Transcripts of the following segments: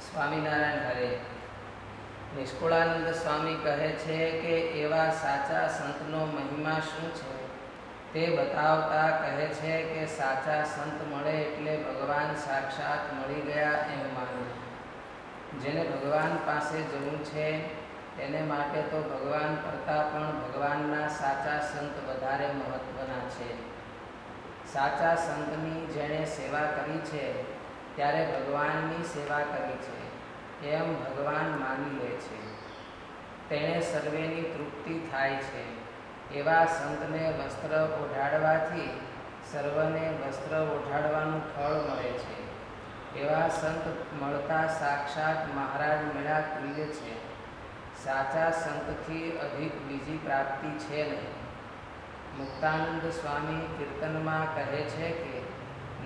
સ્વામિનારાયણ હરે. નિષ્કુળાનંદ સ્વામી કહે છે કે એવા સાચા સંતનો મહિમા શું છે તે બતાવતા કહે છે કે સાચા સંત મળે એટલે ભગવાન સાક્ષાત મળી ગયા એમ માનવું. જેને ભગવાન પાસે જવું છે તેને માટે તો ભગવાન કરતાં પણ ભગવાનના સાચા સંત વધારે મહત્વના છે. સાચા સંતની જેણે સેવા કરી છે ત્યારે ભગવાનની સેવા કરી છે એમ ભગવાન માની લે છે. તેણે સર્વેની તૃપ્તિ થાય છે. એવા સંતને વસ્ત્ર ઓઢાડવાથી સર્વને વસ્ત્ર ઓઢાડવાનું ફળ મળે છે. એવા સંત મળતા સાક્ષાત મહારાજ મેળા તુલ્ય છે. સાચા સંતથી અધિક બીજી પ્રાપ્તિ છે નહીં. મુક્તાનંદ સ્વામી કીર્તનમાં કહે છે કે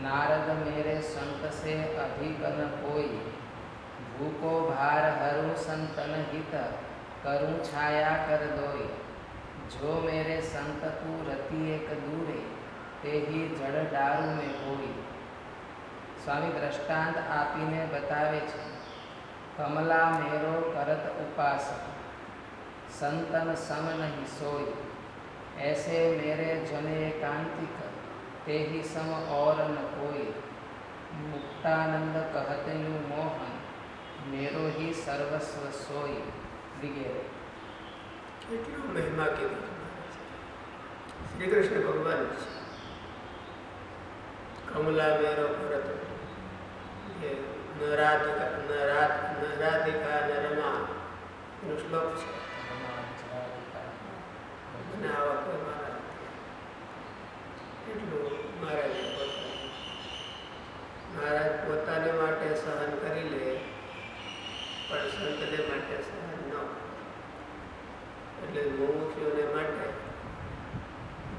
નારદ મેરે સંત સે અધિક ન કોઈ, ભૂકો ભાર હરું સંતન હિત, કરું છાયા કર દોઈ. જો મેરે સંત તું રતિ એક દૂરે, તેહી જડ ડારું મેં કોઈ. સ્વામી દ્રષ્ટાંત આપીને બતાવે છે. કમલા મેરો કરત ઉપાસક, સંતન સમ નહીં સોઈ. ऐसे मेरे जने एकांतिक, तेहि सम और न कोई. मुक्तानंद कहते यूं मोहन, मेरो ही सर्वस्व सोई. वगैरह કેટલું મહિમા કીધું. શ્રી કૃષ્ણ ભગવાન છે. કમલા મેરો ભરત, જે નરાધિકા નરમા એનો શ્લોક છે. અને આવા કોઈ મારા એટલું મહારાજ પોતાને માટે સહન કરી લે પણ સંતને માટે સહન ન કરે. એટલે મુમુક્ષુઓને માટે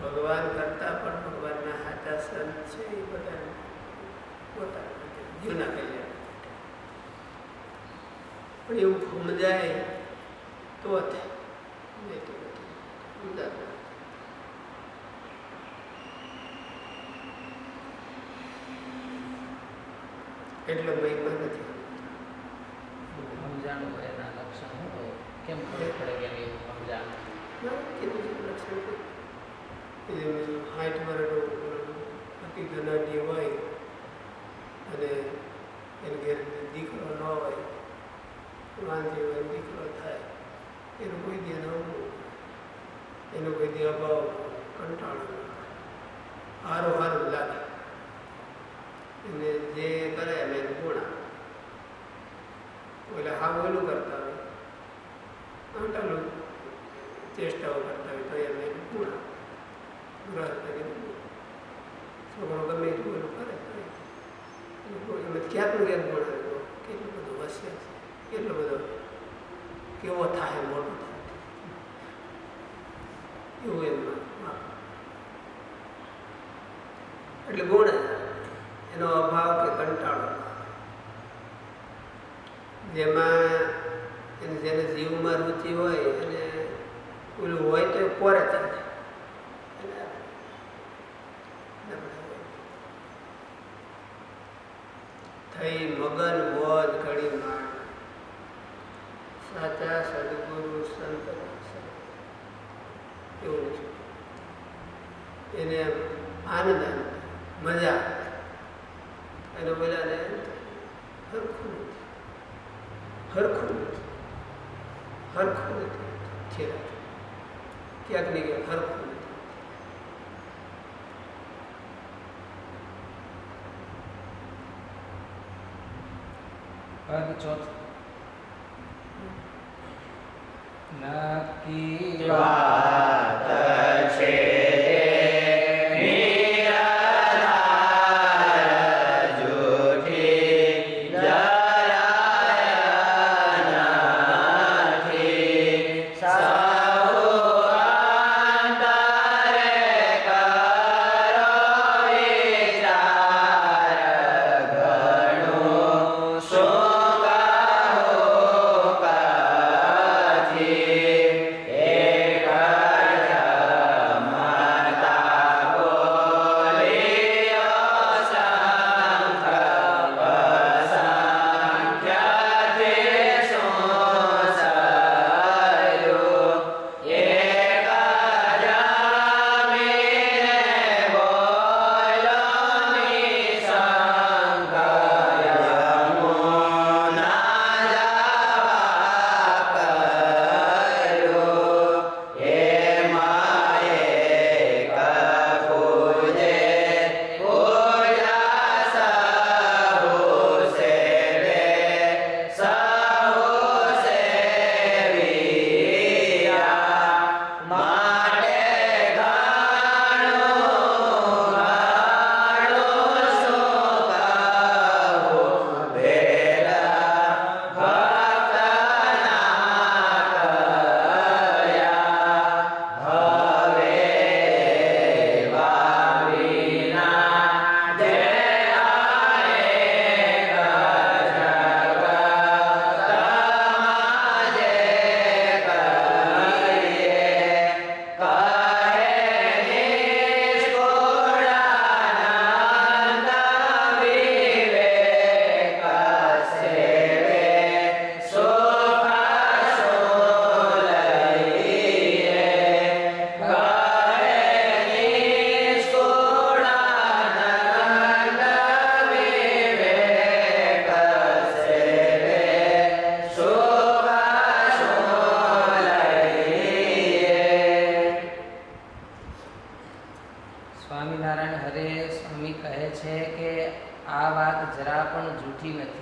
ભગવાન કરતા પણ ભગવાનના સાચા સંત છે એ બધા પોતાના માટે જીવના કલ્યાણ. પણ એવું સમજાય તો થાય, નહીં તો એટલે મહિમા નથી સમજાણું. એના લક્ષણ શું હોય? કેમ ખબર પડે કે એવું સમજાણું? લક્ષણ 60 વર્ષનો અતિ ધનાઢ્ય હોય અને એને ઘેર દીકરો ન હોય, વાંધી હોય, દીકરો થાય, એનું કોઈ દે નવું, એનો કોઈ દે અભાવ, કંટાળો, હારું હારું લાગે. એને જે કરે એને ગુણા. એટલે હા ઓલું કરતા હોય, આંટાલું ચેષ્ટાઓ કરતા હોય તો એને ગુણા. ગ્રહ કરીને છોકરો ગમે એટલું ઓલું કરે એમ ક્યાંકનું ક્યાંક ગુણ. કેટલું બધું હોશિયાર છે, કેટલો બધો કેવો થાય, મોટું થાય એવું એમમાં. એટલે ગુણ એનો અભાવ કે કંટાળો, જેમાં એને જેને જીવમાં રુચિ હોય અને ઓલું હોય તો કોરે ચાલે. થઈ મગન મોજ ઘડી માણ, સાચા સદગુરુ સંત એવું છે. એને આનંદ મજા એને બધાને હરખું નથી, હરખું નથી, હરખું નથી છે. ક્યાંક ને ક્યાંક હરખું નથી. પદ ચોથ. નક્કી વાત છે એક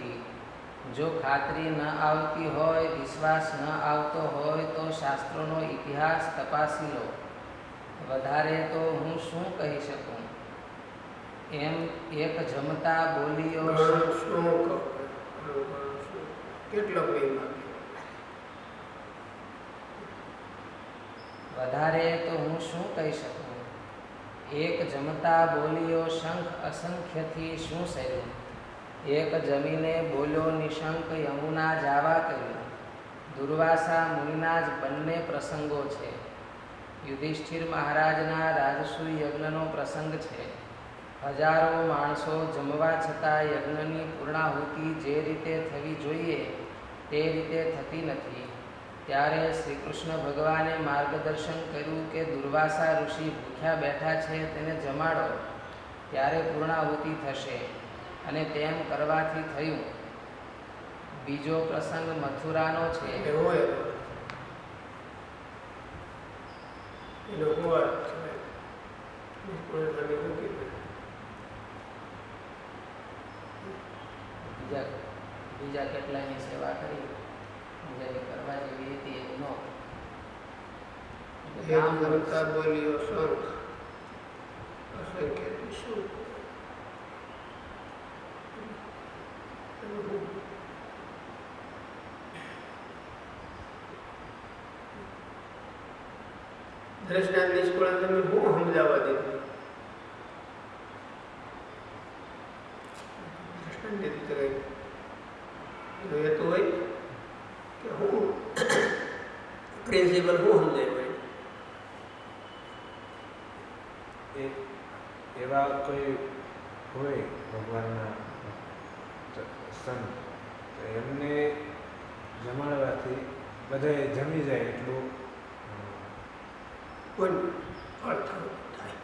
નથી. જો ખાતરી ન આવતી હોય, વિશ્વાસ ન આવતો હોય તો શાસ્ત્રોનો ઇતિહાસ તપાસી લો. વધારે તો હું શું કહી શકું? એમ એક જમતા બોલ્યો. ઘણું શું કહું? કેટલો મહિમા? વધારે તો હું શું કહી શકું? એક જમતા બોલ્યો, શંખ અસંખ્યથી શું સર્યું? એક જમીને બોલ્યો, નિશંક યમુના જાવા કર્યું. દુર્વાસા મુનિના જ બંને પ્રસંગો છે. યુધિષ્ઠિર મહારાજના રાજસુ યજ્ઞનો પ્રસંગ છે. હજારો માણસો જમવા છતાં યજ્ઞની પૂર્ણાહુતિ જે રીતે થવી જોઈએ તે રીતે થતી નથી. ત્યારે શ્રી કૃષ્ણ ભગવાને માર્ગદર્શન કર્યું કે દુર્વાસા ઋષિ ભૂખ્યા બેઠા છે, તેને જમાડો, ત્યારે પૂર્ણાહુતિ થશે. અને તેમ કરવાથી થયું. બીજો પ્રસંગ મથુરાનો છે. બીજા કેટલાયની સેવા કરી જેની કરવા જેવી હતી એ નો. બોલ્યો શંખ અસંખ્ય શું? દ્રષ્ટાંત નિષ્ફળ તમે હું સમજાવવા દીધું? દ્રષ્ટાંત દીધું હેતુ હોય કે હું પ્રિન્સિપલ હું સમજાય હોય? એવા કોઈ હોય ભગવાનના સંત, એમને જમાડવાથી બધાએ જમી જાય એટલું પણ ફળ થાય,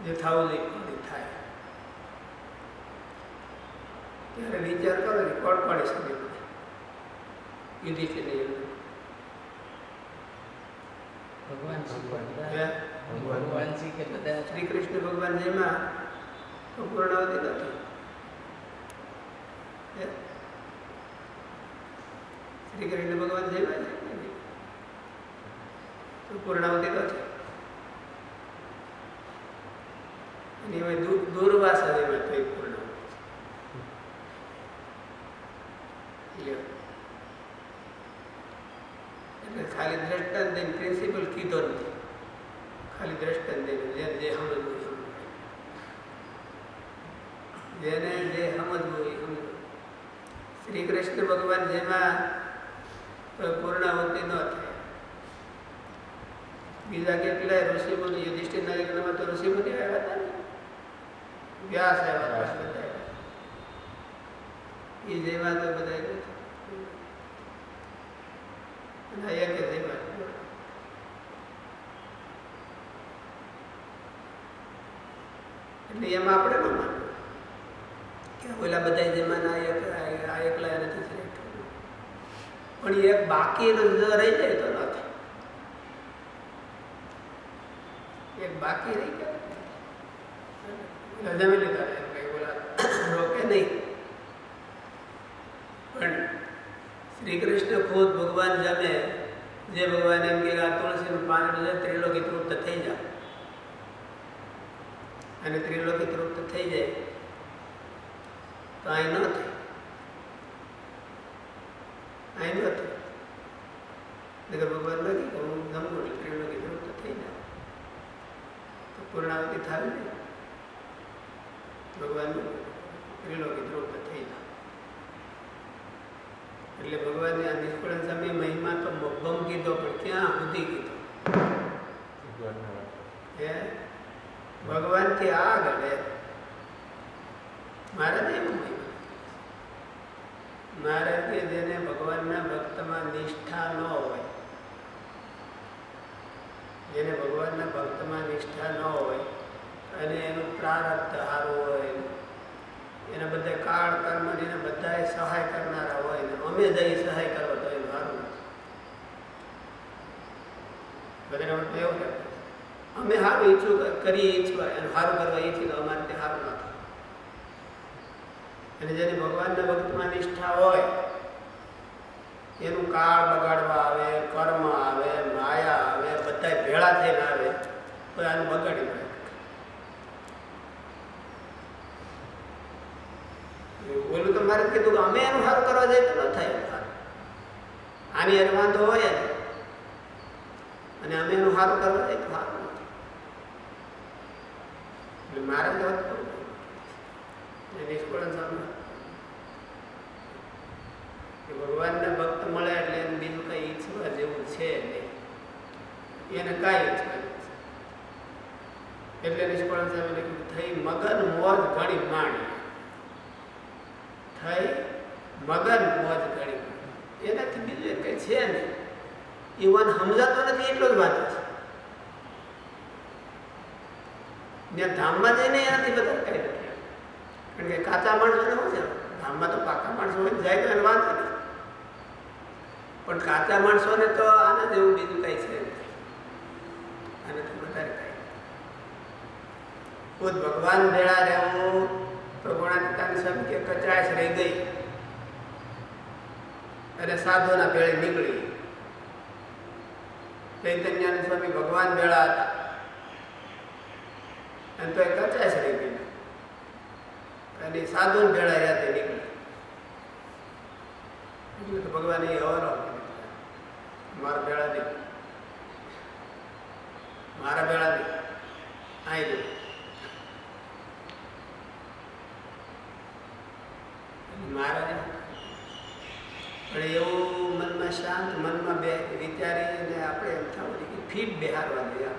જે થવું જોઈએ ફળ થાય. ત્યારે વિચાર કરો કે ફળ પાડી શકે યુધિષ્ઠિર ભગવાન કે બધા શ્રી કૃષ્ણ ભગવાન જેમાં તો પૂર્ણાવતી નથી. શ્રી કૃષ્ણ ભગવાન જેમાં તો પૂર્ણાવતી નથી. અને એમાં દુર્વાસા જેમાં થઈ પૂર્ણાવતી. એટલે ખાલી દ્રષ્ટાંત દઈને પ્રિન્સિપલ કીધો નથી, ખાલી દ્રષ્ટાંત દઈને જે સમજવું જેને જે સમજવું એ સમજવું. શ્રી કૃષ્ણ ભગવાન જેમાં પૂર્ણાહુતિ ન થાય. બીજા કેટલાય ઋષિમુનિ યુધિષ્ઠિરના યજ્ઞમાં તો ઋષિમુનિ આવ્યા હતા ને, વ્યાસ આવ્યા હતા, એ જેમાં તો બધા એટલે એમાં આપણે ન માનવું કે ઓલા બધા જેમાં આ એકલા નથી. પણ એક બાકી રહી જાય તો ન થાય. એક બાકી રહી ગયા જમી લીધા ઓલા રોકે નહીં. પણ શ્રી કૃષ્ણ ખુદ ભગવાન જમે, જે ભગવાન એમ કે આ તુલસીનું પાન ત્રિલોકી તૃપ્ત થઈ જાય, અને ત્રિલોકી તૃપ્ત થઈ જાય તો અહીં ન થાય, અહીં ન થાય. ભગવાન નથી કે હું જમું એટલે ત્રિલોકી તૃપ્ત થઈ જાય તો પૂર્ણાવતી થાય ને. ભગવાન ત્રિલોકી તૃપ્ત થઈ જાય એટલે ભગવાનને આ નિષ્ફળ સમય મહિમા તો મબ્બમ કીધો, પણ ક્યાં સુધી કીધો? ભગવાનથી આગળ મહારાજ એવું મહિમા. મહારાજે જેને ભગવાનના ભક્તમાં નિષ્ઠા ન હોય, જેને ભગવાનના ભક્તમાં નિષ્ઠા ન હોય અને એનું પ્રારબ્ધ સારું હોય, એના બધા કાળ કર્મ એને બધા સહાય કરનારા હોય ને અમે જઈ સહાય કરવા તો એનું સારું નથી. બધાને એવું લાગે અમે સારું ઈચ્છું કરીએ, ઈચ્છવા એનું સારું કરવા ઈચ્છીએ તો અમારે તે સારું ના થાય. અને જેની ભગવાનના ભક્તમાં નિષ્ઠા હોય એનું કાળ બગાડવા આવે, કર્મ આવે, માયા આવે, બધા ભેળા થઈને આવે તો આનું બગાડી નાખે. ઓલું તો મારે કીધું કે અમે એનું સારું કરવા જઈએ તો ન થાય. આની એનો વાંધો હોય જ અને અમે એનું સારું કરવા જઈએ તો સારું નથી. એટલે મારે તો નિષ્ફળ સામે ભગવાનને ભક્ત મળે એટલે એને બીજું કઈ ઈચ્છવા જેવું છે નહીં, એને કાંઈ ઈચ્છવા નથી. એટલે નિષ્ફળ સામે થઈ મગન મોજ ઘણી માણી, થઈ મગન મોજ ઘણી માણી, એનાથી બીજું એ કઈ છે નહીં. એ વન સમજાતો નથી એટલો જ વાત છે. ત્યાં ધામમાં જઈને એનાથી બધા કઈ નથી. કારણ કે કાચા માણસોને શું છે, ધામમાં તો પાકા માણસો હોય જાય તો એને વાંધો નથી, પણ કાચા માણસોને તો આના જેવું બીજું કઈ છે આનાથી વધારે કઈ. ખુદ ભગવાન ભેળા રહેવું તો ગુણાતીતાની સ્વામી કે કચાશ રહી ગઈ અને સાધુના ભેળે નીકળી. ચૈતન્યના સ્વામી ભગવાન ભેળા હતા અને તો એ કચાશ રહી ગઈ અને સાધુને ભેળા રહ્યા તે નીકળી. એટલે તો ભગવાન એ અવરો મારા ભેળા નહીં, મારા ભેળા નહીં, આઈ દો. મહારાજ પણ એવું મનમાં શાંત મનમાં બે વિચારીને આપણે એમ થવું કે ફીટ બેહારવા દઈએ.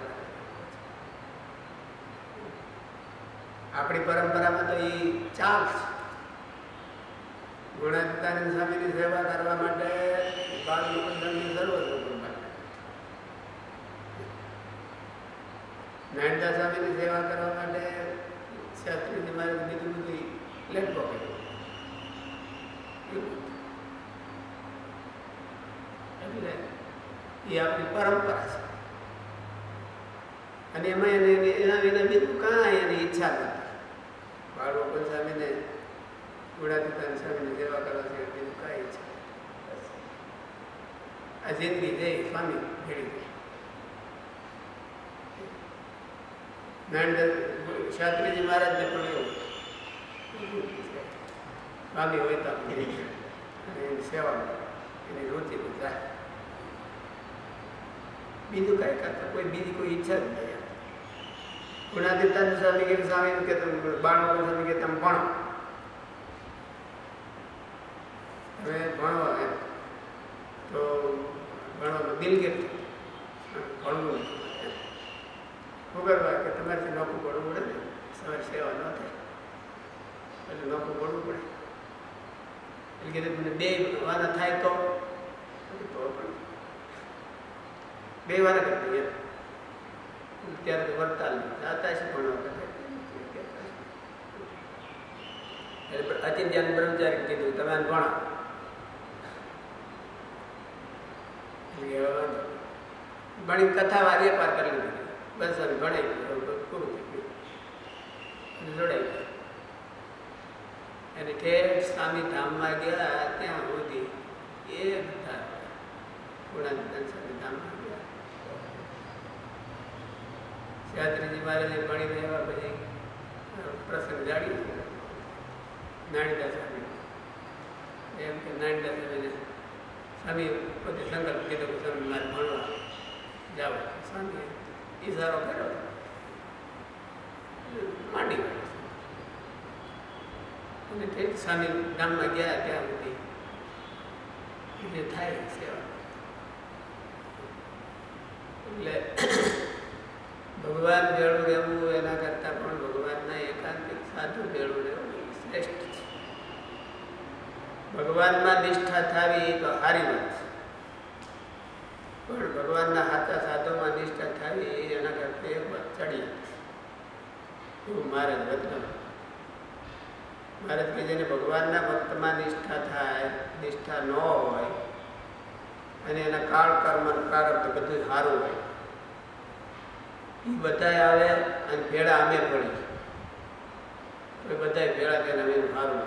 આપણી પરંપરામાં તો એ ચાલ છે. ગુણાતીતાનંદ સ્વામીની સેવા કરવા માટે બાલમુકુંદની જરૂર માટે, નાનદા સ્વામીની સેવા કરવા માટે શાસ્ત્રીજી મારે બીજું બધું લેટવો કર્યો. એટલે એ આપણી પરંપરા છે અને એમાં એના વિના બીજું કાંઈ એની ઈચ્છા નથી. બાળકો સ્વામીને ગુણાતીતાન સ્વામીની સેવા કરવા છે બીજું કાંઈ ઈચ્છા નથી. આ જિંદગી જઈ સ્વામી ભેળી ગઈ. નાનંદ શાસ્ત્રીજી મહારાજને પણ એવું સ્વામી હોય તો અને એની સેવામાં એની રુચિ જાય. બીજું કાંઈ કરતા કોઈ બીજી કોઈ ઈચ્છા જ નહીં. ગુણાતીતાન સ્વામી કે સ્વામી કે તમે બાળકો સ્વામી કે તમે ભણો, હવે ભણો એમ તો ભણવાનું દિલગીર ભણવું નથી. શું કરવા કે તમારેથી નોખું ભણવું પડે ને, સવારે સેવા ન થાય એટલે નોખું ભણવું પડે. એટલે કે તમને બે વાના થાય તો પણ બે વાના કરતી એમ ત્યારે તો વરતાલ જાતા છે ભણવા એટલે અચિંત્યાન બ્રહ્મચારી કીધું તમે આને ભણો. ભણી કથા વારીએ પાર કરી લીધી, બસ હવે ભણાઈ પૂરું થઈ ગયું, જોડાઈ ગયું. અને ઠેઠ સ્વામી ધામમાં ગયા ત્યાં સુધી એ બધા ગુણાતીતાન સ્વામી ધામમાં ગયા. શાસ્ત્રીજી મહારાજે ભણીને એવા પછી પ્રસંગ જાળ્યો છે. નાનીદા સ્વામી એમ કે નાનીદા સ્વામીને સ્વામી પોતે સંકલ્પ કીધો કે સ્વામી મારે ભણવા જાવ. સ્વામી ઈશારો કર્યો માંડી ગયો અને ઠેઠ સ્વામી ધામમાં ગયા ત્યાં સુધી જે થાય સેવા. એટલે ભગવાન ભેળું રહેવું એના કરતાં પણ ભગવાનના એકાંતિક સાધુ ભેળું રહેવું શ્રેષ્ઠ છે. ભગવાનમાં નિષ્ઠા થવી તો સારી વાત છે, પણ ભગવાનના સાચા સાધુમાં નિષ્ઠા થવી એના કરતાં એક વાત ચડી એવું મહારાજ વચન. મહારાજ કે જેને ભગવાનના ભક્તમાં નિષ્ઠા થાય, નિષ્ઠા ન હોય અને એના કાળ કર્મ પ્રારબ્ધ બધું સારું હોય, એ બધા આવે અને ભેળા અમે પડી તો બધા ભેળા થઈને અમે સારું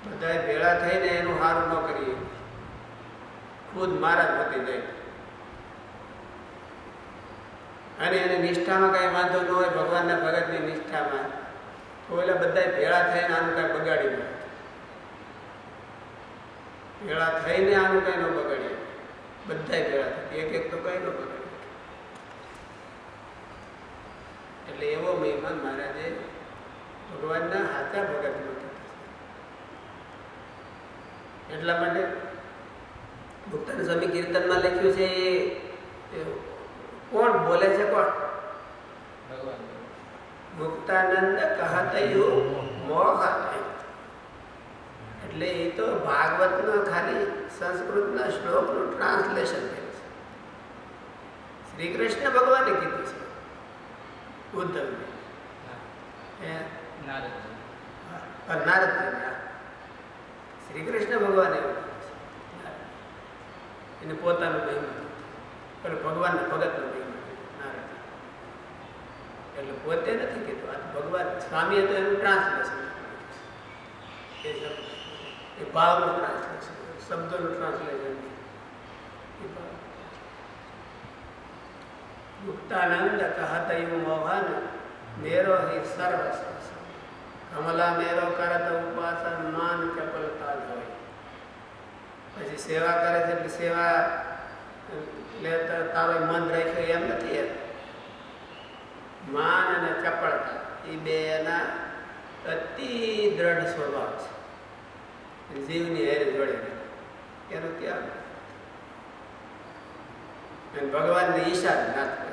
બધાએ ભેળા થઈને એનું સારું ન કરીએ, ખુદ મારા જ હોતી જાય. અને એને નિષ્ઠામાં કાંઈ વાંધો ન હોય, ભગવાનના ભગતની નિષ્ઠામાં, તો એટલે બધાએ ભેળા થઈને આનું કાંઈ બગાડી ન, ભેળા થઈને આનું કાંઈ ન બગાડીએ. બધાએ ભેળા થાય, એક તો કંઈ ન બગાડીએ. એટલે એવો મહિમા મહારાજે ભગવાનના હાથા ભગતનો થતો. એટલા માટે મુક્તાનંદ સ્વામી કીર્તનમાં લખ્યું છે, કોણ બોલે છે? કોણ? ભગવાન. મુક્તાનંદ કહતયું મોહ. એટલે એ તો ભાગવતનો ખાલી સંસ્કૃતના શ્લોકનું ટ્રાન્સલેશન કર્યું છે. શ્રી કૃષ્ણ ભગવાને કીધું છે ઉદ્ધવને, નારદજીને. શ્રી કૃષ્ણ ભગવાને એવું કીધું છે. એને પોતાનું મહિમા, પણ ભગવાનના ભગતનો મહિમા નારદ. એટલે પોતે નથી કીધું, આ ભગવાન સ્વામીએ તો એનું ટ્રાન્સલેશન, એ ભાવનું ટ્રાન્સલેશન, શબ્દોનું ટ્રાન્સલેશન. મુક્તાનંદ કહતયું મોહન મેરો હિ સર્વસ્વ, કમલા મેરો કરત ઉપાસન માન ચપલતા જોઈ. પછી સેવા કરે છે એટલે સેવા લેતા તારો મન રાખ્યો એમ નથી. એમ માન અને ચપળતા એ બે એના અતિ દ્રઢ સ્વભાવ છે. જીવની હેર જોડે એનો ત્યાગ. અને ભગવાનને ઈશારે નાથ કરે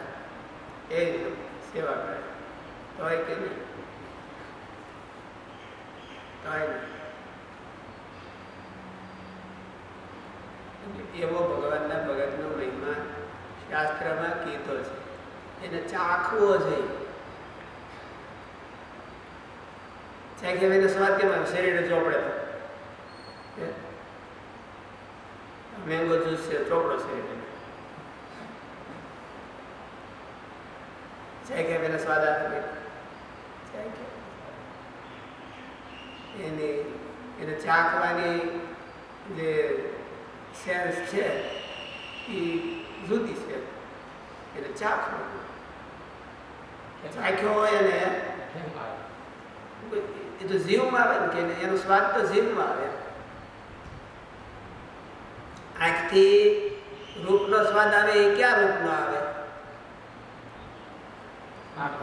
એ સેવા કરે તો કે નહીં, એવો ભગવાનના ભગતનો મહિમા શાસ્ત્રમાં કીધો છે. એને ચાખવો જોઈએ. ચાખ્યા વિના સ્વાદ કેમ આવે? શરીરે ચોપડે મેંગો જ્યુસ છે, ચોપડો શરીરે ચાખ્યા વિના સ્વાદ આવે. એને ચાખવાની જે સેન્સ છે એ જુદી છે. એને ચાખવું, ચાખ્યો હોય અને એ તો જીવમાં આવે ને, કે એનો સ્વાદ તો જીવમાં આવે. આંખથી રૂપનો સ્વાદ આવે એ ક્યાં રૂપનો આવે?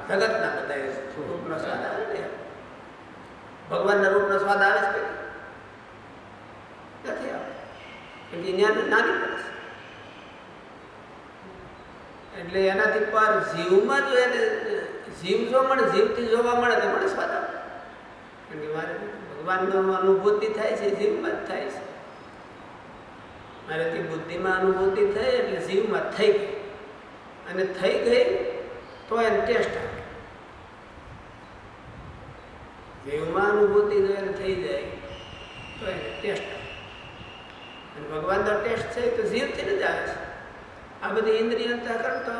જગતના બધા રૂપનો સ્વાદ આવે ને. ભગવાનના રૂપનો સ્વાદ આવે છે નથી આવે, એટલે નાની પડે છે. એટલે એનાથી પર જીવમાં જો એને જીવ જો મળે, જીવથી જોવા મળે તો મને સ્વાદ આવે. કારણ કે મારે ભગવાનનો અનુભૂતિ થાય છે, જીવમાં જ થાય છે. મારેથી બુદ્ધિમાં અનુભૂતિ થઈ એટલે જીવમાં થઈ ગઈ, અને થઈ ગઈ તો એને ટેસ્ટ આવે. જીવમાં અનુભૂતિ જો એને થઈ જાય તો એને ટેસ્ટ આવે. અને ભગવાનનો ટેસ્ટ છે તો જીવથી જ આવે છે. આ બધી ઇન્દ્રિય કરતો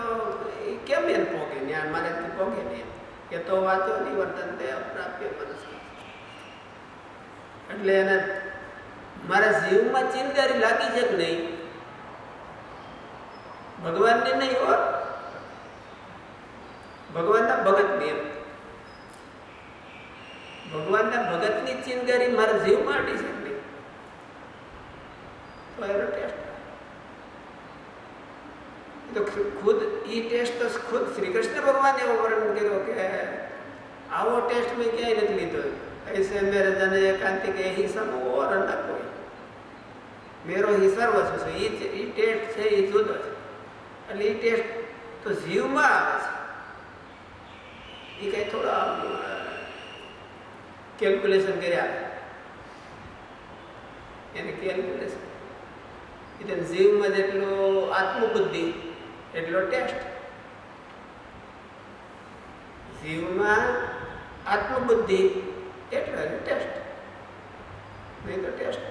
એ કેમ એને પોગે? જ્ઞાન મારેથી પોગે નહીં. એ તો વાંચો નિવર્તન તે અપ્રાપ્ય મનસ્ક. એટલે એને મારા જીવમાં ચિંતારી લાગી છે કે નહીં? ભગવાનને નહીં હોય, ભગવાનના ભગતની. એમ ભગવાનના ભગતની ચિંતારી મારા જીવમાં અડી છે નહીં, તો એનો ટેસ્ટ તો ખુદ એ ટેસ્ટ તો ખુદ શ્રી કૃષ્ણ ભગવાને એવો વર્ણન કર્યો કે આવો ટેસ્ટ મેં ક્યાંય નથી લીધો. ऐसे मेरे जन एकांति के ही सब और न कोई मेरो ही सर्वस्व છે. એ ટેસ્ટ છે એ જુદો છે. એટલે એ ટેસ્ટ તો જીવમાં આવે છે. એ કંઈ થોડા કેલ્ક્યુલેશન કર્યા એને કેલ્ક્યુલેશન એટલે જીવમાં જેટલો આત્મબુદ્ધિ એટલો ટેસ્ટ. જીવમાં આત્મબુદ્ધિ એટલો એનો ટેસ્ટ, નહીં તો ટેસ્ટ.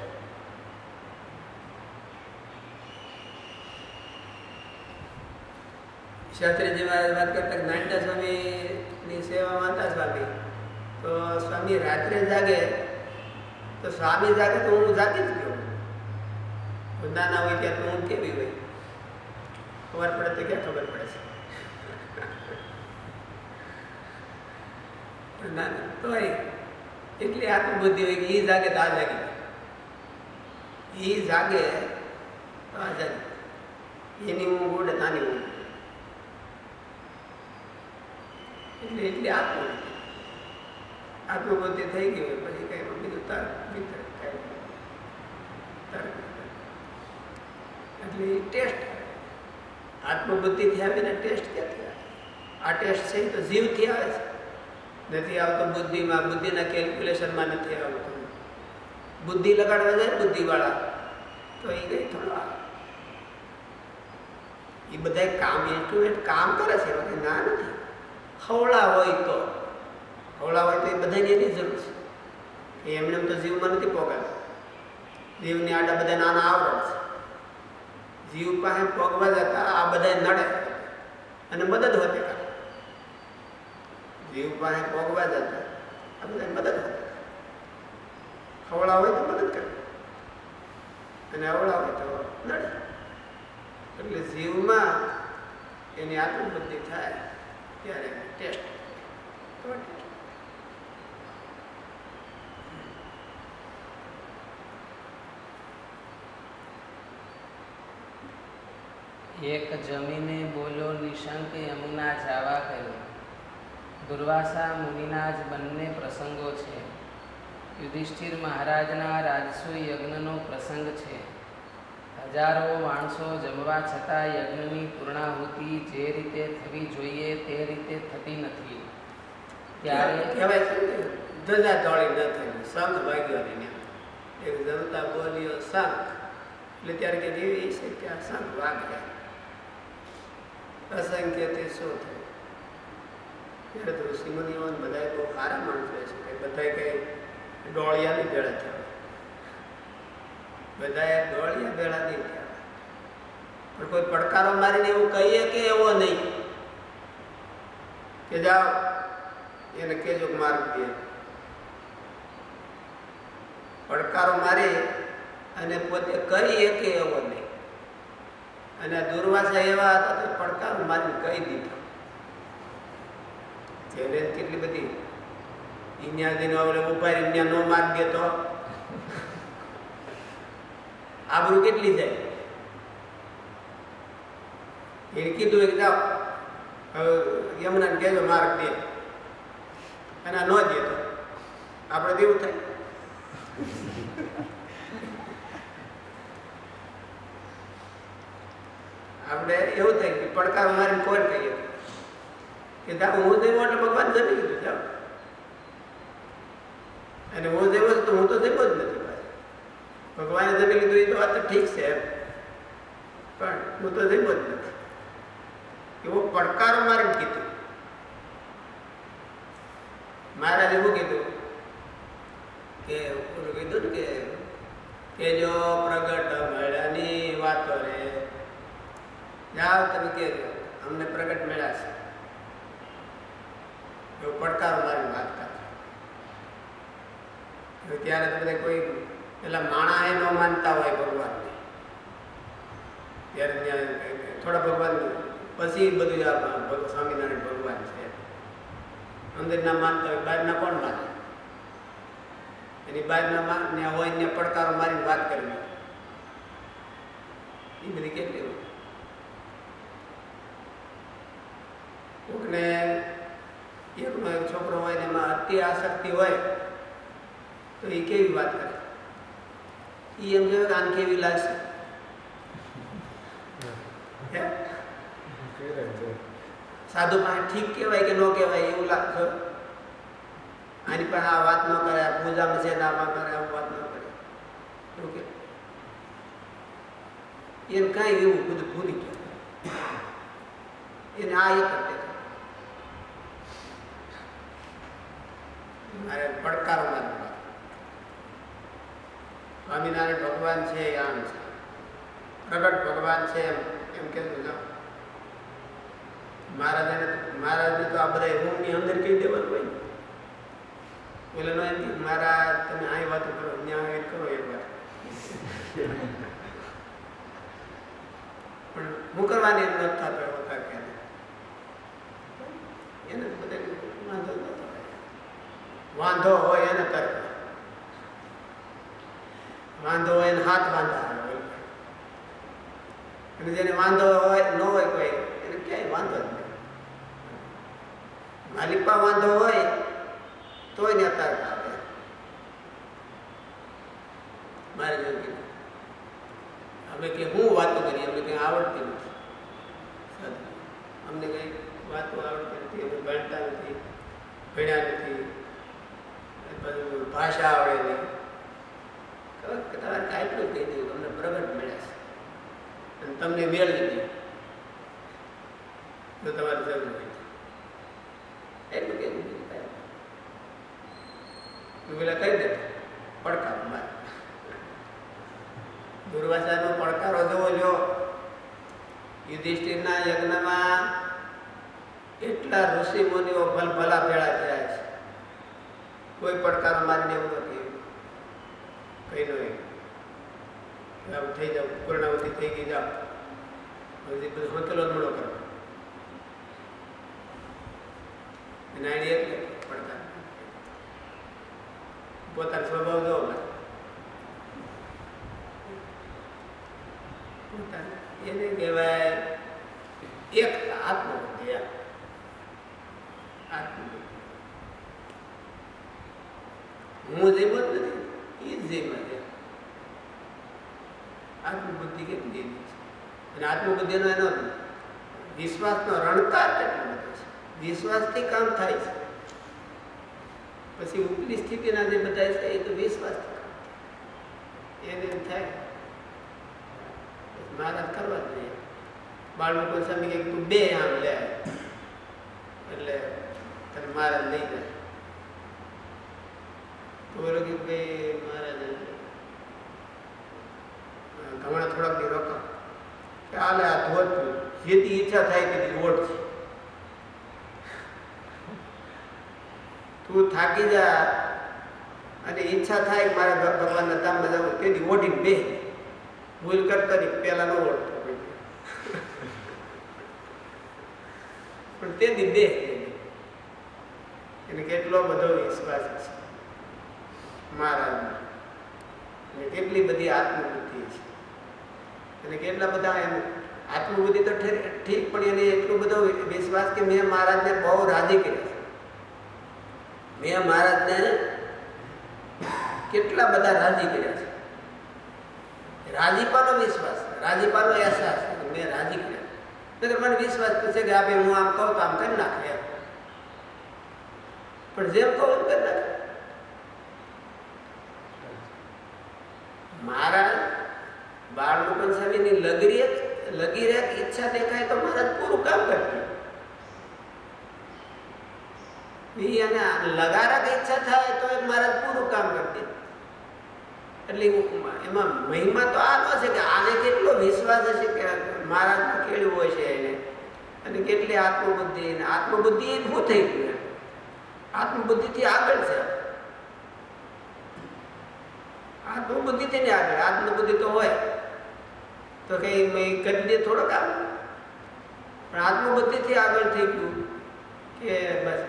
શાસ્ત્રીજી મહારાજ વાત કરતા નાનટા સ્વામીની સેવામાં હતા સ્વામી. તો સ્વામી રાત્રે જાગે તો સ્વામી જાગે તો હું જાગી જ ગયો. નાના હોય ત્યાં તો હું કેવી હોય ખબર પડે તો ક્યાં ખબર પડે છે ના તોય એટલી આત્મબુદ્ધિ હોય કે એ જાગે તો આ જાગી, એ જાગે તો આ જાગે, એની ઊંઘ ઉડે તાની ઊંઘ, એટલે એટલી આત્મબુદ્ધિ થઈ ગઈ હોય પછી કઈ બીજું તર્ક વિતર્ક કઈ તર્ક એટલે ટેસ્ટ આત્મબુદ્ધિથી આવીને ટેસ્ટ ક્યાંથી આવે? આ ટેસ્ટ છે તો જીવથી આવે છે, નથી આવતો બુદ્ધિમાં, બુદ્ધિના કેલ્ક્યુલેશનમાં નથી આવતું. બુદ્ધિ લગાડવા જાય બુદ્ધિવાળા તો એ કંઈ થોડું આવે. એ બધા કામ ઇન્સ્ટ્રુમેન્ટ કામ કરે છે, એમાં ના નથી. હવળા હોય તો એ બધાને એની જરૂર છે કે એમને તો જીવમાં નથી પોગાડતા. જીવની આડા બધા નાના આવરણ છે, જીવ પાસે પગવા જતા આ બધા નડે અને મદદ હોતે કરે. જીવ પાસે પગવા જતા આ બધા મદદ હોતે કરે. હવળા હોય તો મદદ કરે અને અવળા હોય તો નડે. એટલે જીવમાં એની આત્મબુદ્ધિ થાય ત્યારે ટેસ્ટ એક જમીને બોલો નિશંક યમુના જાવા કહ્યું. દુર્વાસા મુનિના જ બંને પ્રસંગો છે. યુધિષ્ઠિર મહારાજના રાજસુ યજ્ઞનો પ્રસંગ છે. હજારો માણસો જમવા છતાં યજ્ઞની પૂર્ણાહુતિ જે રીતે થવી જોઈએ તે રીતે થતી નથી. ત્યારે કહેવાય છે ને ધજા દોડી ન થઈ, શંખ વાગ્યો ને એક જનતા બોલ્યો શંખ, એટલે ત્યારે કે એવી છે કે આ શંખ વાગ્યા અસંખ્ય તે શું થયું? ત્યારે તો ઋષિમુનિઓ બધા બહુ સારા માણસો છે કે બધા કઈ ડોળિયાની ભેળા થયા, બધાએ ડોળિયા ભેળા નહીં થયા. પણ કોઈ પડકારો મારીને એવું કહીએ કે એવો નહીં કે જાઓ એને કેજો માર્ગ દે. પડકારો મારી અને પોતે કહીએ કે એવો નહીં. અને દુર્વાસા એવા હતા તો પડકારો મારીને કહી દીધા. જેને કેટલી બધી ઇન્યાદીનો ઉપાય ઇન્યા નો માર્ગ દે તો આબરૂ કેટલી જાય. એને કીધું કે જાઓ હવે યમુનાને કહેજો માર્ગ દે, અને ન દે તો આપણે દેવું થાય. આપણે એવું થાય કે પડકાર મારીને કોણ કહીએ કે જાઓ હું દેવો એટલે ભગવાન જમી કીધું જાઓ, અને હું દેવો તો હું તો દેવો જ નથી. ભગવાને જમી લીધું એ તો વાત ઠીક છે પણ હું તો દેવો જ નથી. એવો પડકારો મારીને કીધું. મહારાજે એવું કીધું કે કીધું ને કે જો પ્રગટ મળ્યાની વાતો રે જાઓ તમે કહેજો અમને પ્રગટ મળ્યા છે. એવો પડકારો મારીને વાત કરતા. ત્યારે તો બધા કોઈ પેલા માણા એ ન માનતા હોય ભગવાનને, ત્યારે ત્યાં થોડા ભગવાન પછી બધું સ્વામિનારાયણ ભગવાન છે. અંદર ના માનતા હોય બહારના કોણ માને? એની બહારના માને હોય ને પડકારો મારીને વાત કરવી એ બધી કેટલી હોય. કોકને એકનો એક છોકરો હોય ને એમાં અતિ આસક્તિ હોય તો એ કેવી વાત કરે? એ એમ કહેવાય કે આને કેવી લાગશે? સાધુ પાસે ઠીક કહેવાય કે ન કહેવાય એવું લાગશે. આની પાસે આ વાત ન કરે, આ પૂજામાં છે આમાં કરે, આવું વાત ન કરે એવું કે એને કાંઈ એવું બધું ભૂલી ગયું. એને આ એક મારે પડકારો મારે સ્વામિનારાયણ ભગવાન છે આમ છે, પ્રગટ ભગવાન છે એમ કહેતું જાઓ. મહારાજને તો આ બધા રૂમની અંદર કહી દેવાનું હોય. એટલે એમ મારા તમે અહીં વાતો કરો ત્યાં પણ મુકરવાની જ નથી થતો એવો તર્ક એને બધે વાંધો ન થાય. વાંધો હોય એને તર્ક, વાંધો હોય એને હાથ વાંધા હોય, અને જેને વાંધો હોય ન હોય કોઈ એને ક્યાંય વાંધો જ નહીં. માલિકમાં વાંધો હોય તોય ને તર્ક આવે. મારે જોયું અમે કે હું વાતો કરીએ, અમને કંઈ આવડતી નથી, અમને કંઈ વાતો આવડતી નથી, અમે ભણતા નથી, ભણ્યા નથી, બધું ભાષા આવડે નહીં. તમારે કાંઈ કહી દઉં, તમને પ્રગટ મળ્યા છે અને તમને મેળવી દે જો તમારે જરૂર હોય એટલું કેવું તું પેલા કહી દે પડકાર મારે. દુર્વાસાનો પડકારો જોવો જો, યુધિષ્ઠિરના યજ્ઞમાં એટલા ઋષિ મુનિઓ ભલભલા ભેળા થયા છે, કોઈ પડકારો મારીને એવું નથી કઈ નો થઈ જાવ, પૂર્ણાવતી થઈ ગઈ જાઓ, પછી બધું હોતલો મળો કરો નાડી એટલે પડકાર પોતાનો સ્વભાવ જોવો એને કહેવાય એક આત્મબુદ્ધિ. હું જેમ જ નથી, એ જ જેમ જ. આત્મબુદ્ધિ કેટલી એવી છે, અને આત્મબુદ્ધિનો એનો વિશ્વાસનો રણકાર કેટલો બધો છે. વિશ્વાસથી કામ થાય છે. પછી ઉપલી સ્થિતિના જે બધા છે એ તો વિશ્વાસથી કામ થાય, એને એમ થાય મહારાજ કરવા જ જોઈએ. બાળકો સામે કંઈક તું બે આમ લે એટલે તને મહારાજ લઈ જાય. તો બોલો કે ભાઈ મહારાજ હમણાં થોડાક દી રોકા કે હાલે આ ધોધ જેથી ઈચ્છા થાય કે ઓઢ છે, તું થાકી જા અને ઈચ્છા થાય કે મારે ભગવાનના ધામમાં જવું, તેથી ઓઢીને બે ભૂલ કરતા નહીં, પેલા ન ઓળખતો પણ તેથી બે એને કેટલો બધો વિશ્વાસ છે મહારાજમાં, અને કેટલી બધી આત્મબુદ્ધિ છે, અને કેટલા બધા એમ આત્મબુદ્ધિ તો ઠીક, પણ એને એટલો બધો વિશ્વાસ કે મેં મહારાજને બહુ રાજી કર્યા છે, મેં મહારાજને કેટલા બધા રાજી કર્યા છે. રાજીપાનો વિશ્વાસ, રાજીપાનો અહેસાસ, મેં રાજી કર્યા. મને વિશ્વાસ છે કે આપણે હું આમ કહું તો આમ કરી નાખે, પણ જેમ કહું એમ કરી નાખે. મહારાજ બાળમુકુંદ સ્વામીની લગી રહે ઈચ્છા દેખાય તો મહારાજ પૂરું કામ કરતી. અને લગારા ઈચ્છા થાય તો મહારાજ પૂરું કામ કરતી. એટલે એમાં મહિમા તો આ ન છે કે આને કેટલો વિશ્વાસ હશે કે મહારાજનું કેળવું હોય છે એને, અને કેટલી આત્મબુદ્ધિ. આત્મબુદ્ધિ એ શું થઈ ગયું, આત્મબુદ્ધિથી આગળ છે. આત્મબુદ્ધિથી ને આગળ, આત્મબુદ્ધિ તો હોય તો કઈ કરી દે થોડો કામ, પણ આત્મબુદ્ધિથી આગળ થઈ ગયું કે બસ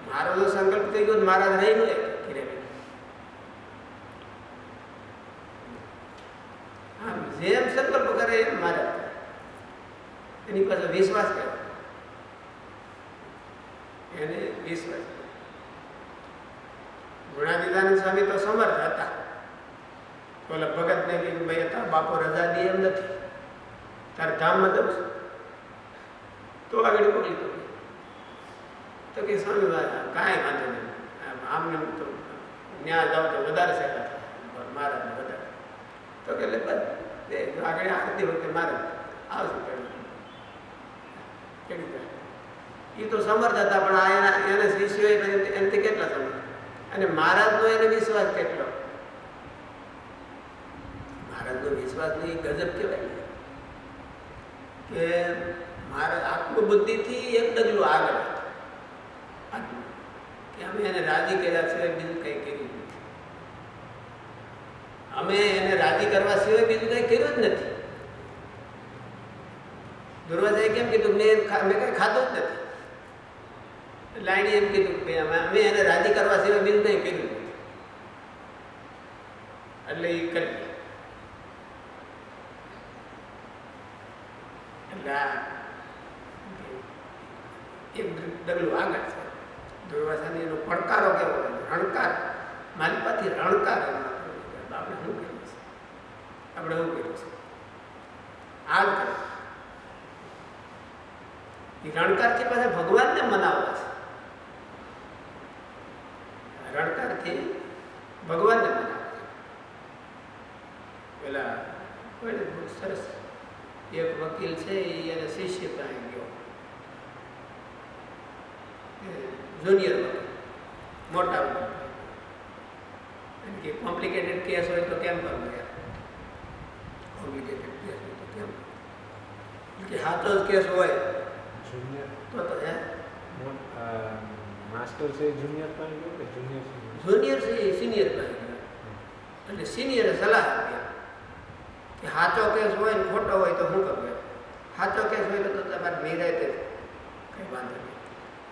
મારો જો સંકલ્પ થઈ ગયો મહારાજ રહી નો જેમ સંકલ્પ કરે એમ મારે એની પાસે વિશ્વાસ કરે, એને વિશ્વાસ. ગુણાતીતાનંદ સ્વામી તો સમર્થ હતા. બોલા ભગત ને કીધું ભાઈ તારા બાપો રજા દે એમ નથી, તારે ધામમાં જવું છે તો આગળ પકડી તો તો કે સ્વામી કાંઈ વાંધો નહીં, આમને તો ન્યા જાવ તો વધારે સેવા થાય મહારાજને વધારે. તો કે એટલે બસ આગળ આરતી વખતે મહારાજ આવશે કેવી એ તો સમર્થ હતા, પણ આ એના શિષ્યો એનાથી કેટલા સમર્થ, અને મહારાજનો એને વિશ્વાસ કેટલો. મહારાજનો વિશ્વાસ નહીં ગજબ કહેવાય કે મહારાજ આત્મબુદ્ધિથી એક ડગલું આગળ કે અમે એને રાજી કર્યા છે, બીજું કંઈ કર્યું નથી. અમે એને રાજી કરવા સિવાય બીજું કંઈ કર્યું જ નથી. દુર્વાસાએ કેમ કીધું? મેં કંઈ ખાધું જ નથી. લાઈણે એમ કીધું કે અમે એને રાજી કરવા સિવાય બીજું કંઈ કર્યું નથી. એટલે એ કરી એટલે એક ડગલું આગળ છે. દુર્વાસાને એનો પડકારો કેવો રણકાર, મારી પાસેથી રણકાર. આપણે શું કર્યું છે? આપણે શું કર્યું છે? આ જ કરે. એ રણકારથી પાછા ભગવાનને મનાવવા છે. રણકારથી ભગવાનને મનાવવા છે. પેલા કોઈ સરસ એક વકીલ છે, એને શિષ્ય પાસે ગયો, જુનિયર વકીલ, મોટા વકીલ. કે કોમ્પ્લિકેટેડ કેસ હોય તો કેમ કરવું? યાર કોમ્પ્લિકેટેડ કેસ હોય તો કેમ? કે સાચો જ કેસ હોય તો હે માસ્ટર છે જુનિયર પાસે ગયો કે જુનિયર છે સિનિયર પાસે ગયો. એટલે સિનિયરે સલાહ આપી કે સાચો કેસ હોય ને ખોટો હોય તો શું કરવું? સાચો કેસ હોય તો તમારે નિરાયતે કંઈ વાંધો નહીં.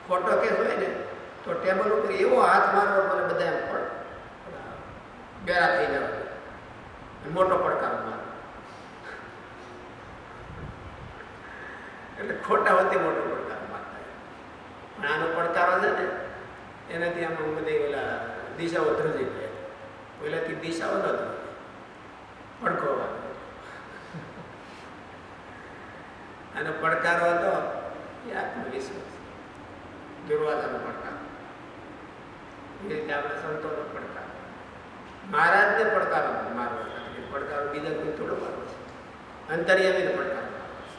ખોટો કેસ હોય ને તો ટેબલ ઉપર એવો હાથ મારવો મને બધા એમ પણ બેરા થઈ જવા, મોટો પડકારો મારો. એટલે ખોટા વચ્ચે મોટો પડકારો મારતા. પણ આનો પડકારો છે ને એનાથી આમાં બધી ઓલા દિશાઓ ધ્રુજી ગયા. પહેલાંથી દિશાઓ ન ધ્રુજી, પડખો આનો પડકારો હતો એ આત્મવિશ્વાસ. દુર્વાસાનો પડકાર એ રીતે આપણે સંતોનો પડકાર. મહારાજને પડકારો મારવો, પડકારો બીજા કોઈ થોડો મારવો છે. અંતર્યામીને પડકારો મારવો છે.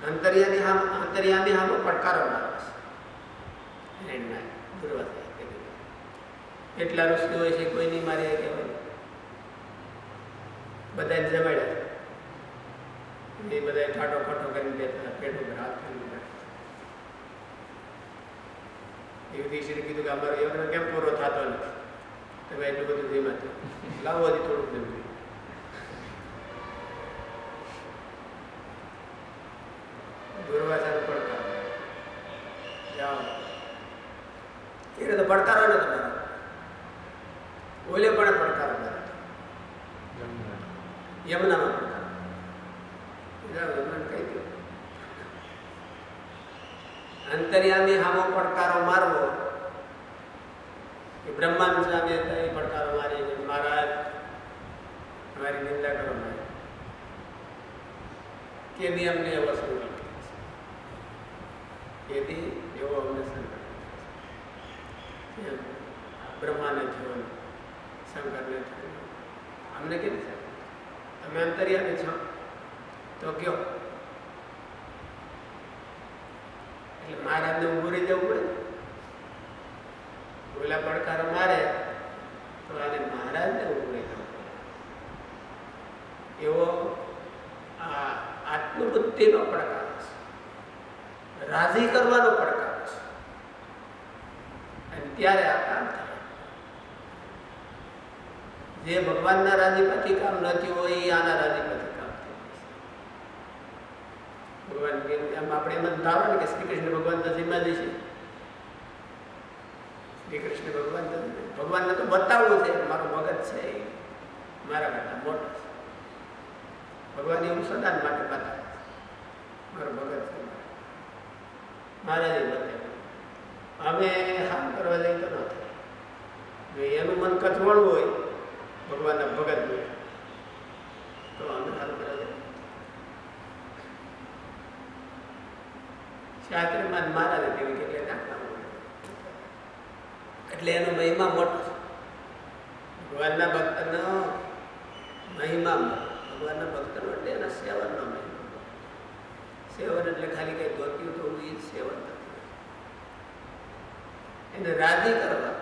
અંતર્યામી સામે પડકારો મારવો છે. દુર્વાસા એટલા ઋષિ હોય છે, કોઈ નહીં મારી કહેવાય. બધાને જમાડ્યા એ બધા ઠાઠો ખાટો કરીને બેઠા, પેટ ઉપર હાથ કરીને બેઠા. યુધિષ્ઠિરે કીધું કે અમારો યજ્ઞ કેમ પૂરો થતો નથી? તમે એટલું બધું ધીમા લાવો હજી થોડુંક ધીમું. દુર્વાસાનો પડકાર જાઓ એને તો પડકારો ને તમારો ઓલે પણ પડકારો મારે યમુનામાં પડકારો કહી દો. અંતર્યામી સામો પડકારો મારવો એ બ્રહ્માંડ સામે એ પડકારો મારી મહારાજ મારી નિંદા કરો મારી કેદી અમને એવો સંકલ્પ કેદી એવો અમને સંકલ્પ બ્રહ્માને થયો, શંકરને થયો, અમને કેમ છે? તમે અંતર્યામી છો તો કયો? એટલે મહારાજને ઊભું રહી જવું પડે. ઓલા પડકારો મારે તો આને મહારાજને ઊભું રહી જવું પડે. એવો આ આત્મબુદ્ધિનો પડકાર છે, રાજી કરવાનો પડકાર છે. અને ત્યારે આ કામ થાય. જે ભગવાનના રાજીપાથી કામ નથી હોય એ આના રાજીપાથી કામ થાય. ભગવાન એમ આપણે એમ ધારો ને કે શ્રી કૃષ્ણ ભગવાન તો જિમ્માજી છે. શ્રી કૃષ્ણ ભગવાન તો ભગવાનને તો બતાવવું છે મારો ભગત છે, મારા કરતા મોટો છે. ભગવાન એવું સદાન માટે બતાવે મારો ભગત છે, મહારાજે બતાવ્યું. અમે હામ કરવા જઈએ તો ન થાય. એનું મન કચવળવું હોય ભગવાનના ભગત હોય તો અમે હાલ કરવા જઈએ. શાસ્ત્રમાં મહારાજે કેવી કેટલે દાખલા એટલે એનો મહિમા મોટો છે. ભગવાનના ભક્તનો મહિમા ભગવાનના ભક્તનો એટલે એના સેવનનો મહિમા. સેવન એટલે ખાલી કઈ ધોત્યું થવું એ સેવન નથી. એને રાજી કરવા.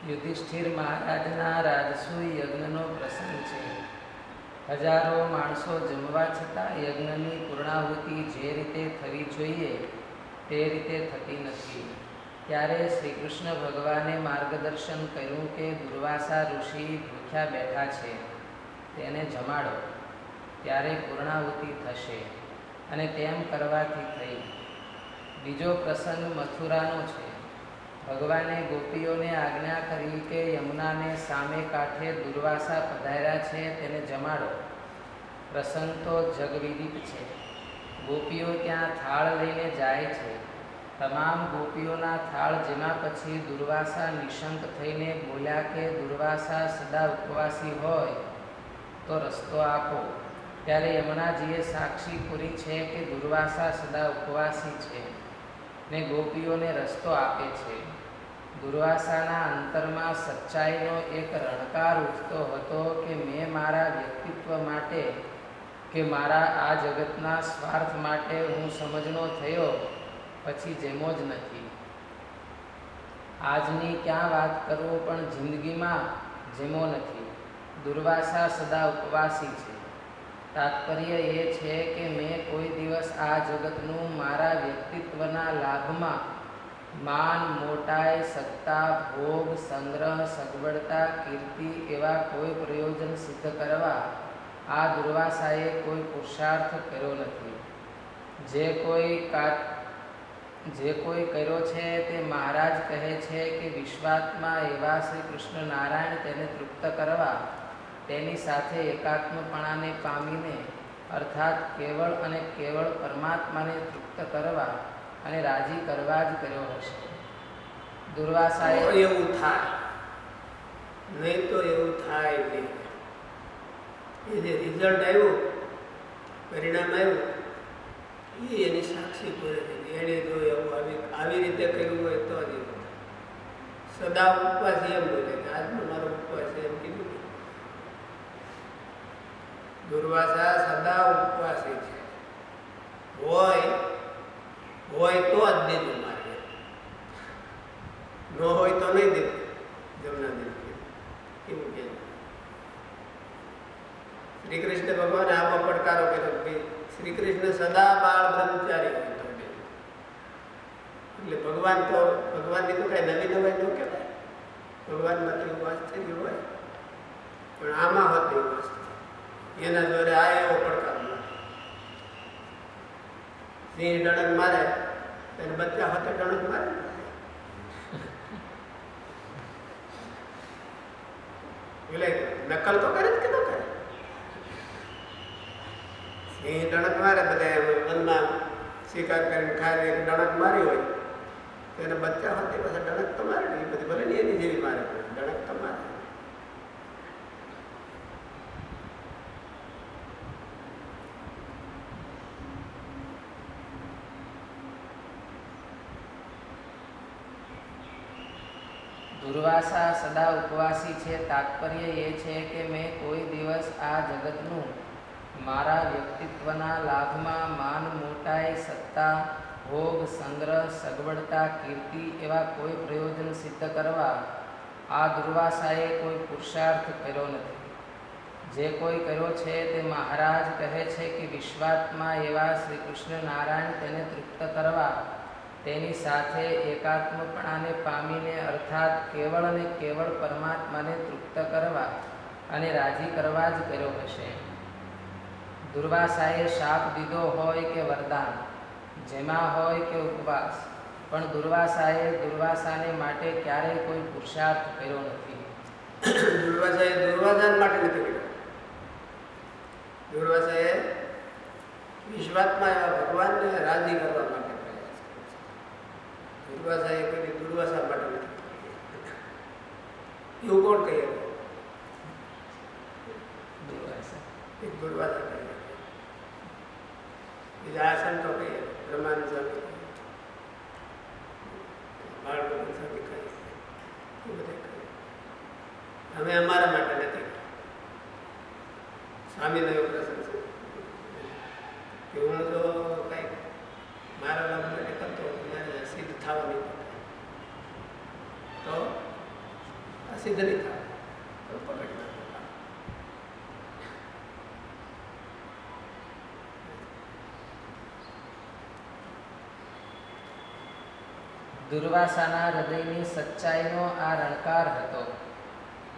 યુધિષ્ઠિર મહારાજના રાજસૂય યજ્ઞનો પ્રસંગ છે. હજારો માણસો જમવા છતાં યજ્ઞની પૂર્ણાહુતિ જે રીતે થવી જોઈએ તે રીતે થતી નથી. ત્યારે શ્રી કૃષ્ણ ભગવાને માર્ગદર્શન કર્યું કે દુર્વાસા ઋષિ ભૂખ્યા બેઠા છે, તેને જમાડો, ત્યારે પૂર્ણાહુતિ થશે. અને તેમ કરવાથી થઈ. બીજો પ્રસંગ મથુરાનો છે. ભગવાને ગોપીઓને આજ્ઞા કરી કે યમુનાને સામે કાંઠે દુર્વાસા પધાર્યા છે, તેને જમાડો. પ્રસંગ તો જગવિદિત છે. ગોપીઓ ત્યાં થાળ લઈને જાય છે. તમામ ગોપીઓના થાળ જેમાં પછી દુર્વાસા નિશંક થઈને બોલ્યા કે દુર્વાસા સદા ઉપવાસી હોય તો રસ્તો આપો. ત્યારે યમુનાજીએ સાક્ષી પૂરી છે કે દુર્વાસા સદા ઉપવાસી છે ને ગોપીઓને રસ્તો આપે છે. દુર્વાસાના અંતરમાં સચ્ચાઈનો એક રણકાર ઉઠતો હતો કે મેં મારા વ્યક્તિત્વ માટે કે મારા આ જગતના સ્વાર્થ માટે હું સમજનો થયો, પછી જેમો જ નથી. આજની ક્યાં વાત કરું, પણ જિંદગીમાં જેમો નથી. દુર્વાસા સદા ઉપવાસી છે. તાત્પર્ય એ છે કે મેં કોઈ દિવસ આ જગતનું મારા વ્યક્તિત્વના લાભમાં માન, મોટાઈ, સત્તા, ભોગ, સંગ્રહ, સગવડતા, કીર્તિ એવા કોઈ પ્રયોજન સિદ્ધ કરવા આ દુર્વાસાએ કોઈ પુરુષાર્થ કર્યો નથી. જે કોઈ કર્યો છે તે મહારાજ કહે છે કે વિશ્વાત્મા એવા શ્રી કૃષ્ણ નારાયણ તેને તૃપ્ત કરવા તેની સાથે એકાત્મપણાને પામીને અર્થાત કેવળ અને કેવળ પરમાત્માને તૃપ્ત કરવા અને રાજી કરવા જ કર્યો હશે. દુર્વાસાએ એવું થાય નહીં તો એવું થાય નહીં. એ જે રિઝલ્ટ આવ્યું, પરિણામ આવ્યું, એ એની સાક્ષી પૂરે છે. એણે જો એવું આવી રીતે કર્યું હોય તો જ સદા ઉપવાસ એમ બોલે કે આજનો મારો ઉપવાસ છે એમ કીધું. દુર્વાસા સદા ઉપવાસી છે. હોય તો જ દેજો મારે, ન હોય તો નહીં દેજો. જમના દેજો એવું કે શ્રી કૃષ્ણ ભગવાને આવો પડકારો કર્યો કે શ્રી કૃષ્ણ સદા બાળ બ્રહ્મચારી હોય તો દેજો. એટલે ભગવાનની તો કઈ નવી નવાઈ ન કહેવાય. ભગવાનમાં તો એવું આશ્ચર્ય હોય, પણ આમાં હોત એવું આશ્ચર્ય. એના જોડે આ એવો પડકાર સિંહ ડણક મારે ત્યારે બચ્ચા હાથે ડણક મારે. એટલે નકલ તો કરે જ કે ન કરે. સિંહ ડણક મારે, બધા વનમાં શિકાર કરીને ખાય એક ડણક મારી હોય તો એને બચ્ચા હાથે બધા ડણક તો મારે ને. એ બધી ભલે ને એની જેવી મારે, ડણક તો મારે. દુર્વાસા સદા ઉપવાસી છે. તાત્પર્ય એ છે કે મેં કોઈ દિવસ આ જગતનું મારા વ્યક્તિત્વના લાભમાં માન, મોટાઈ, સત્તા, ભોગ, સંગ્રહ, સગવડતા, કીર્તિ એવા કોઈ પ્રયોજન સિદ્ધ કરવા આ દુર્વાસાએ કોઈ પુરુષાર્થ કર્યો નથી. જે કોઈ કર્યો છે તે મહારાજ કહે છે કે વિશ્વાત્મા એવા શ્રી કૃષ્ણ નારાયણ તેને તૃપ્ત કરવા તેની સાથે એકાત્મપણાને પામીને અર્થાત કેવળ અને કેવળ પરમાત્માને તૃપ્ત કરવા અને રાજી કરવા જ કર્યો હશે. દુર્વાસાએ શાપ દીધો હોય કે વરદાન, જેમાં હોય કે ઉપવાસ, પણ દુર્વાસાને માટે ક્યારેય કોઈ પુરુષાર્થ કર્યો નથી. દુર્વાસાએ દુર્વાસા માટે નથી કર્યો. દુર્વાસાએ વિશ્વાત્મા એવા ભગવાનને રાજી કરવા માટે. દુર્વાસા એ કોઈ દુર્વાસા માટે નથી. એવું કોણ કહીએ? એક દુર્વાસા કહીએ, બીજા આ સંતો કહીએ, બ્રહ્માનંદ સ્વામી કહીએ, બાળકો સ્વામી કહીએ, એ બધા કહીએ. અમે અમારા માટે નથી. સ્વામીનો એવો પ્રસંગ છે કે હું તો કંઈક મારા લાભ માટે કરતો મારે સિદ્ધ થવા નહીં તો સિદ્ધ નહીં થાય તો પકડી નાખો. દુર્વાસાના હૃદયની સચ્ચાઈનો આ રણકાર હતો.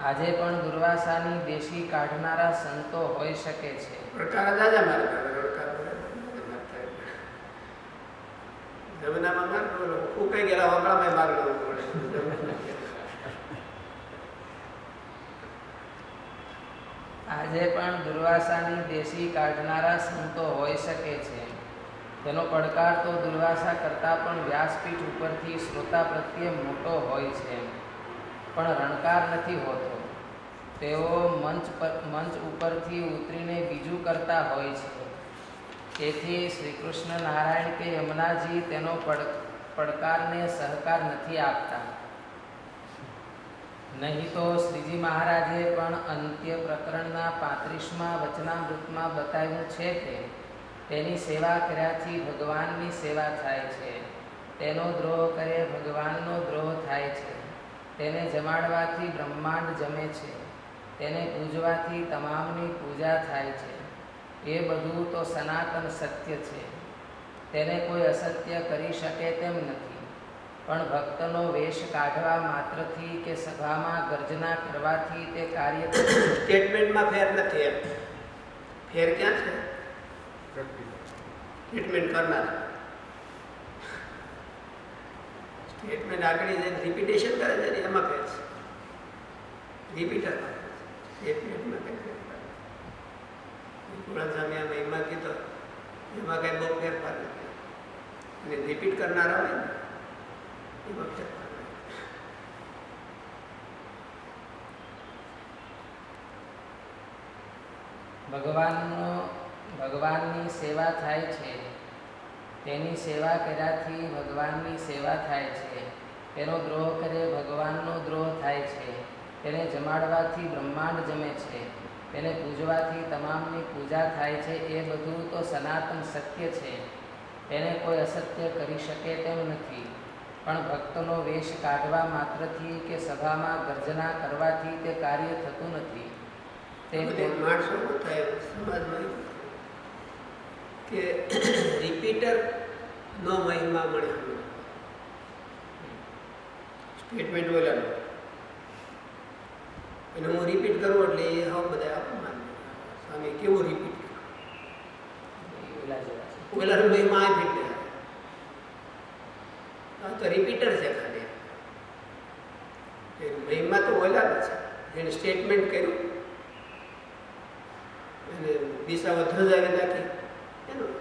આજે પણ દુર્વાસાની દેશી કાઢનારા સંતો હોઈ શકે છે. રણકાર દાદા મારે જમનામાં માર હું કઈ ગયેલા વગડામાં માર લેવું પડે. આજે પણ દુર્વાસાની દેશી કાઢનારા સંતો હોઈ શકે છે. તેનો પડકાર તો દુર્વાસા કરતાં પણ વ્યાસપીઠ ઉપરથી શ્રોતા પ્રત્યે મોટો હોય છે, પણ રણકાર નથી હોતો. તેઓ મંચ ઉપરથી ઉતરીને બીજું કરતા હોય છે. તેથી શ્રી કૃષ્ણ નારાયણ કે યમુનાજી તેનો પડકારને સહકાર નથી આપતા. નહીં તો શ્રીજી મહારાજે પણ અંત્ય પ્રકરણના 35મા વચનામૃતમાં બતાવ્યું છે કે તેની સેવા કર્યાથી ભગવાનની સેવા થાય છે. તેનો દ્રોહ કરે ભગવાનનો દ્રોહ થાય છે. તેને જમાડવાથી બ્રહ્માંડ જમે છે. તેને પૂજવાથી તમામની પૂજા થાય છે. એ બધું તો સનાતન સત્ય છે. તેને કોઈ અસત્ય કરી શકે તેમ નથી. પણ ભક્તનો વેશ કાઢવા માત્રથી કે સભામાં ગર્જના કરવાથી તે કાર્ય સ્ટેટમેન્ટમાં ફેર નથી. એમ ફેર ક્યાં છે? સ્ટેટમેન્ટ કરનાર સ્ટેટમેન્ટ આગળ જઈને રિપીટેશન કરે છે ને એમાં ફેર છે. રિપીટરમાં સ્ટેટમેન્ટમાં કઈ ફેરફાર થોડા સામે આમ એમાં કીધો એમાં કઈ બહુ ફેરફાર નથી. અને રિપીટ કરનારા હોય ને એમાં ફેરફાર નથી. ભગવાનની સેવા થાય છે. તેની સેવા કર્યાથી ભગવાનની સેવા થાય છે. તેનો દ્રોહ કરે ભગવાનનો દ્રોહ થાય છે. તેને જમાડવાથી બ્રહ્માંડ જમે છે. તેને પૂજવાથી તમામની પૂજા થાય છે. એ બધું તો સનાતન સત્ય છે. તેને કોઈ અસત્ય કરી શકે તેમ નથી. પણ ભક્તનો વેશ કાઢવા માત્રથી કે સભામાં ગર્જના કરવાથી તે કાર્ય થતું નથી. તે માણસો થાય સમાજમાં કે રિપીટર નો મહિમા મળે. સ્ટેટમેન્ટ બોલ્યા અને હું રિપીટ કરું એટલે એ હવે બધા અપમાન સામે કેવું રિપીટ ઓલાનો મહિમા આ ફીટ આ તો રિપીટર છે. ખાલી મહિમા તો ઓલા છે. એને સ્ટેટમેન્ટ કર્યું અને દિશા ધ્વજાવી નાખી એનું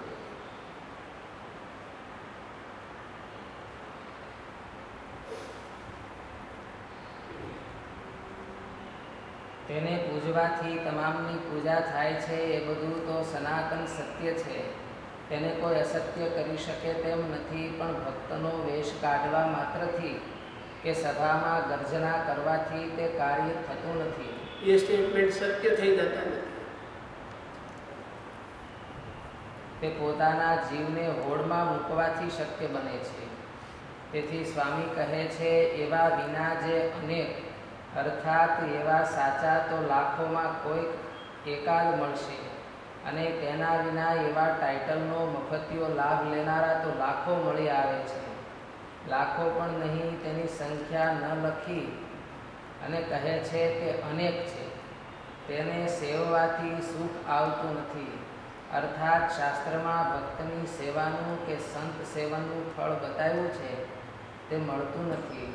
તેને પૂજવાથી તમામની પૂજા થાય છે. એ બધું તો સનાતન સત્ય છે. તેને કોઈ અસત્ય કરી શકે તેમ નથી. પણ ભક્તનો વેશ કાઢવા માત્રથી કે સભામાં ગર્જના કરવાથી તે કાર્ય થતું નથી. એ સ્ટેટમેન્ટ સત્ય થઈ જતા નથી. તે પોતાના જીવને હોડમાં મૂકવાથી શક્ય બને છે. તેથી સ્વામી કહે છે, એવા વિના જે અનેક અર્થાત એવા સાચા તો લાખોમાં કોઈક એકાદ મળશે. અને તેના વિના એવા ટાઇટલનો મફતિયો લાભ લેનારા તો લાખો મળી આવે છે. લાખો પણ નહીં, તેની સંખ્યા ન લખી અને કહે છે કે અનેક છે. તેને સેવવાથી સુખ આવતું નથી. અર્થાત શાસ્ત્રમાં ભક્તની સેવાનું કે સંત સેવનનું ફળ બતાવ્યું છે તે મળતું નથી.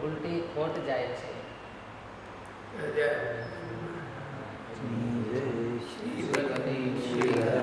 ઉલટી ખોટ જાય છે.